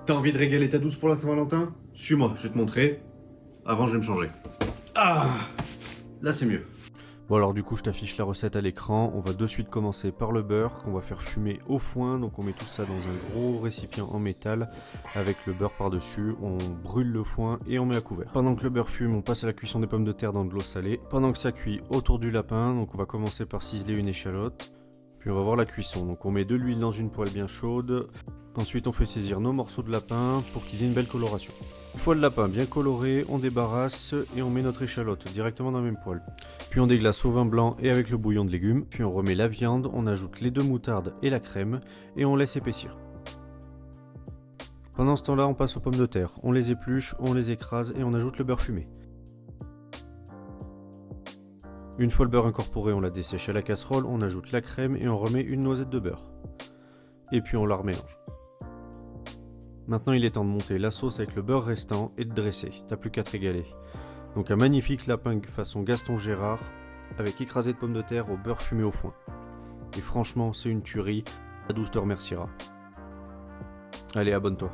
T'as envie de régaler ta douce pour la Saint-Valentin? Suis-moi, je vais te montrer. Avant, je vais me changer. Ah! Là, c'est mieux. Bon alors du coup je t'affiche la recette à l'écran, on va de suite commencer par le beurre qu'on va faire fumer au foin, donc on met tout ça dans un gros récipient en métal avec le beurre par dessus, on brûle le foin et on met à couvert. Pendant que le beurre fume, on passe à la cuisson des pommes de terre dans de l'eau salée. Pendant que ça cuit autour du lapin, donc on va commencer par ciseler une échalote, puis on va voir la cuisson, donc on met de l'huile dans une poêle bien chaude. Ensuite on fait saisir nos morceaux de lapin pour qu'ils aient une belle coloration. Une fois le lapin bien coloré, on débarrasse et on met notre échalote directement dans la même poêle. Puis on déglace au vin blanc et avec le bouillon de légumes, puis on remet la viande, on ajoute les 2 moutardes et la crème et on laisse épaissir. Pendant ce temps-là, on passe aux pommes de terre, on les épluche, on les écrase et on ajoute le beurre fumé. Une fois le beurre incorporé, on la dessèche à la casserole, on ajoute la crème et on remet une noisette de beurre. Et puis on la remélange. Maintenant il est temps de monter la sauce avec le beurre restant et de dresser, t'as plus qu'à te régaler. Donc un magnifique lapin façon Gaston Gérard, avec écrasé de pommes de terre au beurre fumé au foin. Et franchement c'est une tuerie, la douce te remerciera. Allez, abonne-toi.